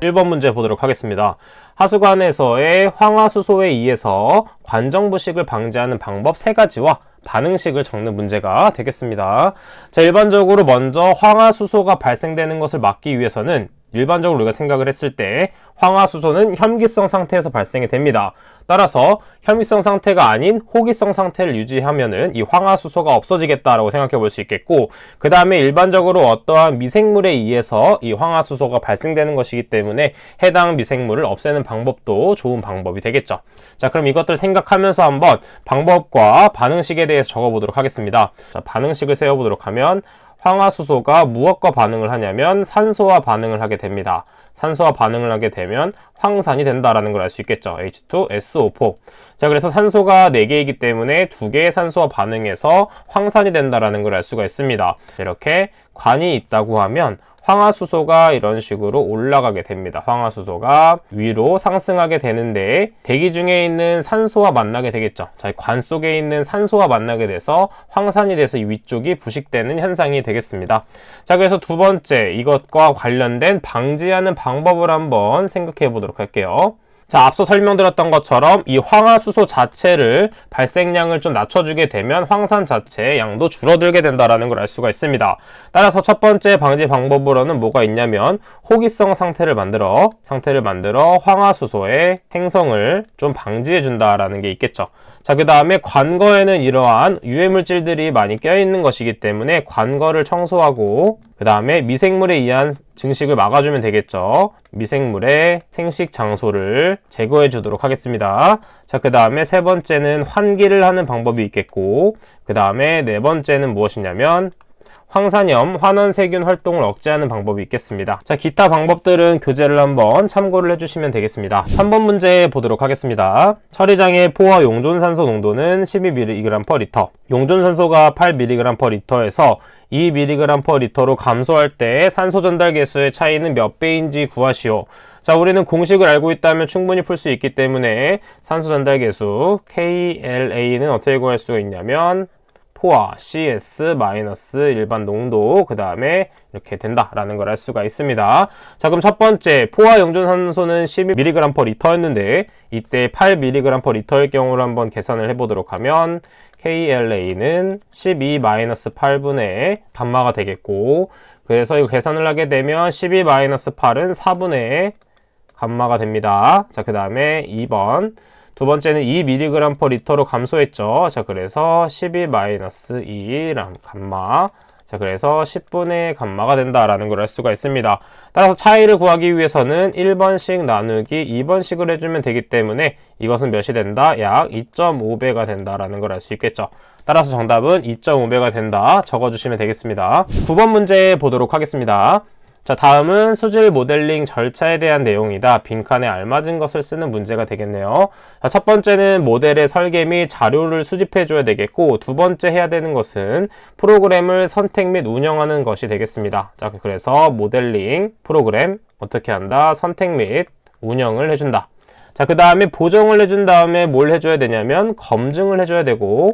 1번 문제 보도록 하겠습니다. 하수관에서의 황화수소에 의해서 관정부식을 방지하는 방법 3가지와 반응식을 적는 문제가 되겠습니다. 자, 일반적으로 먼저 황화수소가 발생되는 것을 막기 위해서는 일반적으로 우리가 생각을 했을 때 황화수소는 혐기성 상태에서 발생이 됩니다. 따라서 혐기성 상태가 아닌 호기성 상태를 유지하면은 이 황화수소가 없어지겠다라고 생각해 볼 수 있겠고, 그 다음에 일반적으로 어떠한 미생물에 의해서 이 황화수소가 발생되는 것이기 때문에 해당 미생물을 없애는 방법도 좋은 방법이 되겠죠. 자, 그럼 이것들 생각하면서 한번 방법과 반응식에 대해서 적어보도록 하겠습니다. 자, 반응식을 세워보도록 하면 황화수소가 무엇과 반응을 하냐면 산소와 반응을 하게 됩니다. 산소와 반응을 하게 되면 황산이 된다라는 걸 알 수 있겠죠. H2SO4. 자, 그래서 산소가 4개이기 때문에 2개의 산소와 반응해서 황산이 된다라는 걸 알 수가 있습니다. 이렇게 관이 있다고 하면 황화수소가 이런 식으로 올라가게 됩니다. 황화수소가 위로 상승하게 되는데 대기 중에 있는 산소와 만나게 되겠죠. 자, 관 속에 있는 산소와 만나게 돼서 황산이 돼서 이 위쪽이 부식되는 현상이 되겠습니다. 자, 그래서 두 번째, 이것과 관련된 방지하는 방법을 한번 생각해 보도록 할게요. 자, 앞서 설명드렸던 것처럼 이 황화수소 자체를 발생량을 좀 낮춰주게 되면 황산 자체의 양도 줄어들게 된다는 걸 알 수가 있습니다. 따라서 첫 번째 방지 방법으로는 뭐가 있냐면 호기성 상태를 만들어 황화수소의 생성을 좀 방지해 준다라는 게 있겠죠. 자, 그 다음에 관거에는 이러한 유해물질들이 많이 껴있는 것이기 때문에 관거를 청소하고, 그 다음에 미생물에 의한 증식을 막아주면 되겠죠. 미생물의 생식 장소를 제거해 주도록 하겠습니다. 자, 그 다음에 세 번째는 환기를 하는 방법이 있겠고, 그 다음에 네 번째는 무엇이냐면 황산염, 환원세균 활동을 억제하는 방법이 있겠습니다. 자, 기타 방법들은 교재를 한번 참고를 해주시면 되겠습니다. 3번 문제 보도록 하겠습니다. 처리장의 포화 용존산소 농도는 12mg/L, 용존산소가 8mg/L에서 2mg/L로 감소할 때 산소 전달 계수의 차이는 몇 배인지 구하시오. 자, 우리는 공식을 알고 있다면 충분히 풀 수 있기 때문에 산소 전달 계수 KLA는 어떻게 구할 수가 있냐면 포화 CS 마이너스 일반 농도, 그 다음에 이렇게 된다라는 걸 알 수가 있습니다. 자, 그럼 첫 번째 포화 용존산소는 12mg/L였는데 이때 8mg/L일 경우를 한번 계산을 해보도록 하면 KLA는 12-8분의 감마가 되겠고, 그래서 이거 계산을 하게 되면 12-8은 4분의 감마가 됩니다. 자, 그 다음에 2번. 두 번째는 2mg/L로 감소했죠. 자, 그래서 12-2 감마. 자, 그래서 10분의 감마가 된다라는 걸 알 수가 있습니다. 따라서 차이를 구하기 위해서는 1번씩 나누기 2번씩을 해주면 되기 때문에 이것은 몇이 된다? 약 2.5배가 된다라는 걸 알 수 있겠죠. 따라서 정답은 2.5배가 된다 적어주시면 되겠습니다. 9번 문제 보도록 하겠습니다. 자, 다음은 수질 모델링 절차에 대한 내용이다. 빈칸에 알맞은 것을 쓰는 문제가 되겠네요. 자, 첫 번째는 모델의 설계 및 자료를 수집해 줘야 되겠고, 두 번째 해야 되는 것은 프로그램을 선택 및 운영하는 것이 되겠습니다. 자, 그래서 모델링 프로그램 어떻게 한다? 선택 및 운영을 해준다. 자, 그 다음에 보정을 해준 다음에 뭘 해줘야 되냐면 검증을 해줘야 되고,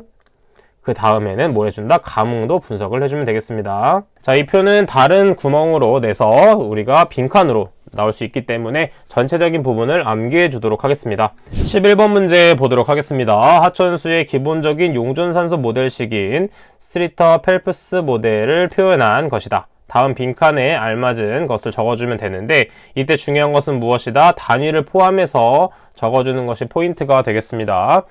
그 다음에는 뭘 해준다? 감응도 분석을 해주면 되겠습니다. 자, 이 표는 다른 구멍으로 내서 우리가 빈칸으로 나올 수 있기 때문에 전체적인 부분을 암기해 주도록 하겠습니다. 11번 문제 보도록 하겠습니다. 하천수의 기본적인 용존산소 모델식인 스트리터 펠프스 모델을 표현한 것이다. 다음 빈칸에 알맞은 것을 적어주면 되는데, 이때 중요한 것은 무엇이다? 단위를 포함해서 적어주는 것이 포인트가 되겠습니다.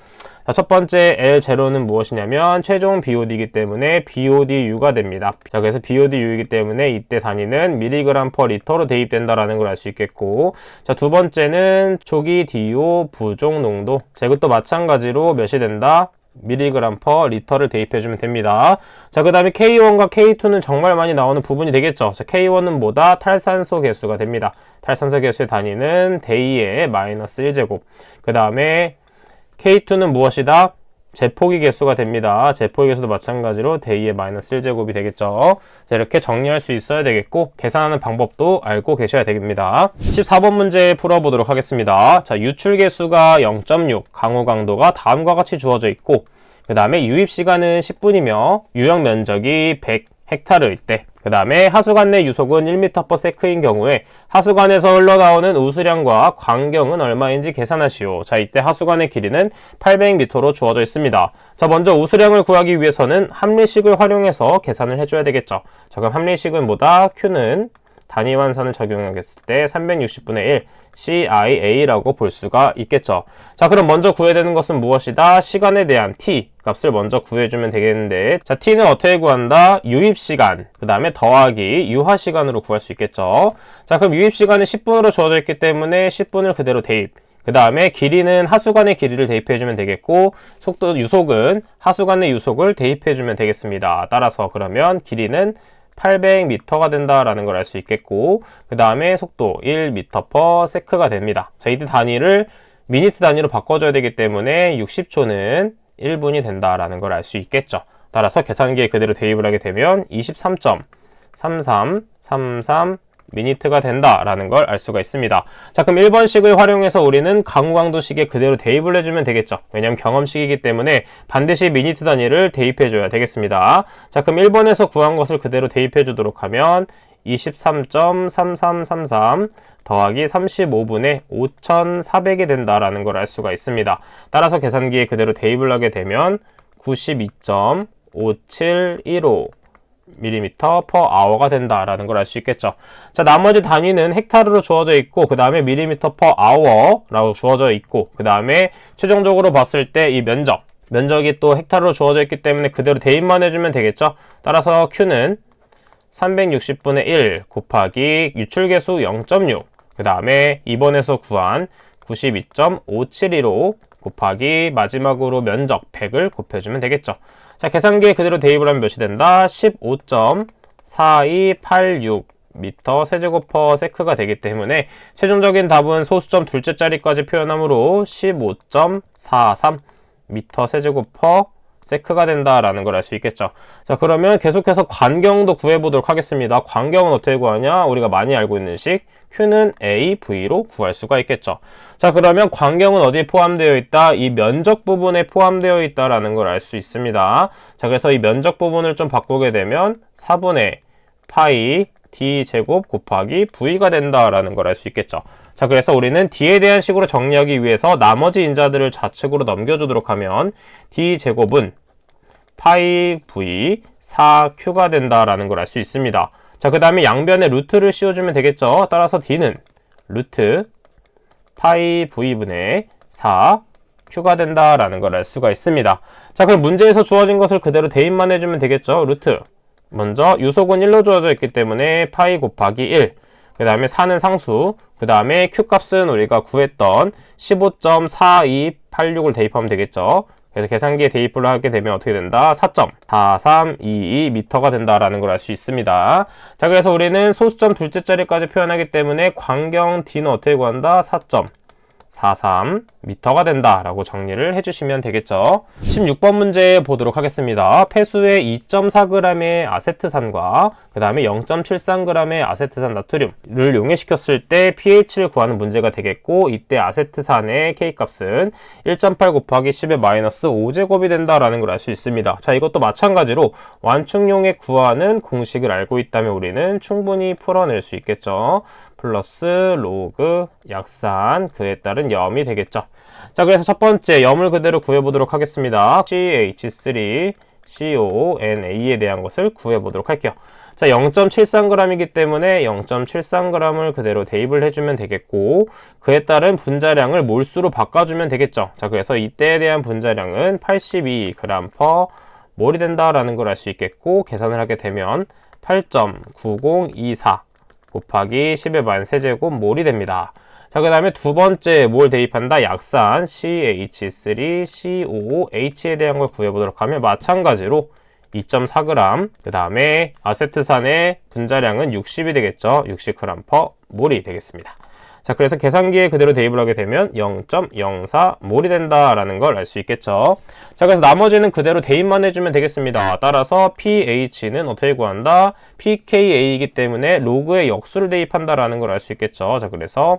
자, 첫 번째 L0는 무엇이냐면 최종 BOD이기 때문에 BODU가 됩니다. 자, 그래서 BODU이기 때문에 이때 단위는 mg/L로 대입된다라는 걸 알 수 있겠고, 자, 두 번째는 초기 DO 부족 농도. 자, 이것도 마찬가지로 몇이 된다? mg/L를 대입해주면 됩니다. 자, 그 다음에 K1과 K2는 정말 많이 나오는 부분이 되겠죠. 자, K1은 뭐다? 탈산소 개수가 됩니다. 탈산소 개수의 단위는 대의의 -1제곱. 그 다음에 K2는 무엇이다? 제포기 개수가 됩니다. 제포기 개수도 마찬가지로 대의의 -1제곱이 되겠죠. 자, 이렇게 정리할 수 있어야 되겠고, 계산하는 방법도 알고 계셔야 됩니다. 14번 문제 풀어보도록 하겠습니다. 자, 유출 개수가 0.6, 강우 강도가 다음과 같이 주어져 있고, 그 다음에 유입 시간은 10분이며 유형 면적이 100헥타르일 때, 그 다음에 하수관 내 유속은 1m/s인 경우에 하수관에서 흘러나오는 우수량과 관경은 얼마인지 계산하시오. 자, 이때 하수관의 길이는 800m로 주어져 있습니다. 자, 먼저 우수량을 구하기 위해서는 합리식을 활용해서 계산을 해줘야 되겠죠. 자, 그럼 합리식은 뭐다? Q는 단위 환산을 적용했을 때 360분의 1 CIA라고 볼 수가 있겠죠. 자, 그럼 먼저 구해야 되는 것은 무엇이다? 시간에 대한 t 값을 먼저 구해주면 되겠는데, 자, t는 어떻게 구한다? 유입시간, 그 다음에 더하기 유하시간으로 구할 수 있겠죠. 자, 그럼 유입시간은 10분으로 주어져 있기 때문에 10분을 그대로 대입, 그 다음에 길이는 하수관의 길이를 대입해주면 되겠고, 속도 유속은 하수관의 유속을 대입해주면 되겠습니다. 따라서 그러면 길이는 800m가 된다라는 걸 알 수 있겠고, 그 다음에 속도 1m/s가 됩니다. 자, 이때 단위를 미니트 단위로 바꿔줘야 되기 때문에 60초는 1분이 된다라는 걸 알 수 있겠죠. 따라서 계산기에 그대로 대입을 하게 되면 23.3333 미니트가 된다라는 걸 알 수가 있습니다. 자, 그럼 1번식을 활용해서 우리는 강우강도식에 그대로 대입을 해주면 되겠죠. 왜냐면 경험식이기 때문에 반드시 미니트 단위를 대입해줘야 되겠습니다. 자, 그럼 1번에서 구한 것을 그대로 대입해주도록 하면 23.3333 더하기 35분의 5400이 된다라는 걸 알 수가 있습니다. 따라서 계산기에 그대로 대입을 하게 되면 92.5715 mm/h가 된다라는 걸 알 수 있겠죠. 자, 나머지 단위는 헥타르로 주어져 있고, 그 다음에 mm/h라고 주어져 있고, 그 다음에 최종적으로 봤을 때 이 면적이 또 헥타르로 주어져 있기 때문에 그대로 대입만 해주면 되겠죠. 따라서 Q는 360분의 1 곱하기 유출계수 0.6, 그 다음에 2번에서 구한 92.5715 곱하기 마지막으로 면적 100을 곱해주면 되겠죠. 자, 계산기에 그대로 대입을 하면 몇이 된다? 15.4286 m 세제곱/s가 되기 때문에 최종적인 답은 소수점 둘째 자리까지 표현하므로 15.43 m 세제곱/s가 된다라는 걸 알 수 있겠죠. 자, 그러면 계속해서 관경도 구해보도록 하겠습니다. 관경은 어떻게 구하냐? 우리가 많이 알고 있는 식 Q는 A, V로 구할 수가 있겠죠. 자, 그러면 관경은 어디에 포함되어 있다? 이 면적 부분에 포함되어 있다라는 걸 알 수 있습니다. 자, 그래서 이 면적 부분을 좀 바꾸게 되면 4분의 파이 D제곱 곱하기 V가 된다라는 걸 알 수 있겠죠. 자, 그래서 우리는 D에 대한 식으로 정리하기 위해서 나머지 인자들을 좌측으로 넘겨주도록 하면 D제곱은 파이 V 4Q가 된다라는 걸 알 수 있습니다. 자, 그 다음에 양변에 루트를 씌워주면 되겠죠. 따라서 D는 루트 파이 V분의 4Q가 된다라는 걸 알 수가 있습니다. 자, 그럼 문제에서 주어진 것을 그대로 대입만 해주면 되겠죠. 루트, 먼저 유속은 1로 주어져 있기 때문에 파이 곱하기 1, 그 다음에 4는 상수, 그 다음에 Q값은 우리가 구했던 15.4286을 대입하면 되겠죠. 그래서 계산기에 대입을 하게 되면 어떻게 된다? 4.4322m가 된다라는 걸 알 수 있습니다. 자, 그래서 우리는 소수점 둘째 자리까지 표현하기 때문에 관경 D는 어떻게 구한다? 4.43m가 된다라고 정리를 해주시면 되겠죠. 16번 문제 보도록 하겠습니다. 폐수에 2.4g의 아세트산과 그 다음에 0.73g의 아세트산 나트륨을 용해시켰을 때 pH를 구하는 문제가 되겠고, 이때 아세트산의 K값은 1.8 곱하기 10의 마이너스 5제곱이 된다라는 걸 알 수 있습니다. 자, 이것도 마찬가지로 완충용에 구하는 공식을 알고 있다면 우리는 충분히 풀어낼 수 있겠죠. 플러스 로그 약산 그에 따른 염이 되겠죠. 자, 그래서 첫 번째 염을 그대로 구해보도록 하겠습니다. CH3CONA에 대한 것을 구해보도록 할게요. 자, 0.73g이기 때문에 0.73g을 그대로 대입을 해주면 되겠고, 그에 따른 분자량을 몰수로 바꿔주면 되겠죠. 자, 그래서 이때에 대한 분자량은 82g/몰이 된다라는 걸 알 수 있겠고, 계산을 하게 되면 8.9024 곱하기 10의 만 세제곱 몰이 됩니다. 자, 그 다음에 두 번째 몰 대입한다. 약산 CH3COOH에 대한 걸 구해보도록 하면 마찬가지로 2.4g, 그 다음에 아세트산의 분자량은 60이 되겠죠. 60g/몰이 되겠습니다. 자, 그래서 계산기에 그대로 대입을 하게 되면 0.04몰이 된다라는 걸 알 수 있겠죠. 자, 그래서 나머지는 그대로 대입만 해주면 되겠습니다. 따라서 pH는 어떻게 구한다? pKa이기 때문에 로그의 역수를 대입한다라는 걸 알 수 있겠죠. 자, 그래서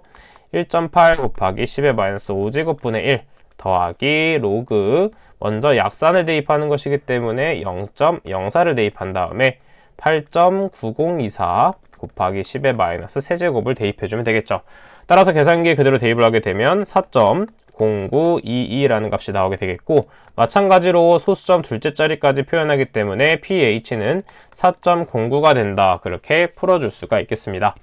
1.8 곱하기 10의 마이너스 5제곱분의 1 더하기 로그, 먼저 약산을 대입하는 것이기 때문에 0.04를 대입한 다음에 8.9024 곱하기 10의 마이너스 세제곱을 대입해주면 되겠죠. 따라서 계산기에 그대로 대입을 하게 되면 4.0922라는 값이 나오게 되겠고, 마찬가지로 소수점 둘째 자리까지 표현하기 때문에 pH는 4.09가 된다. 그렇게 풀어줄 수가 있겠습니다.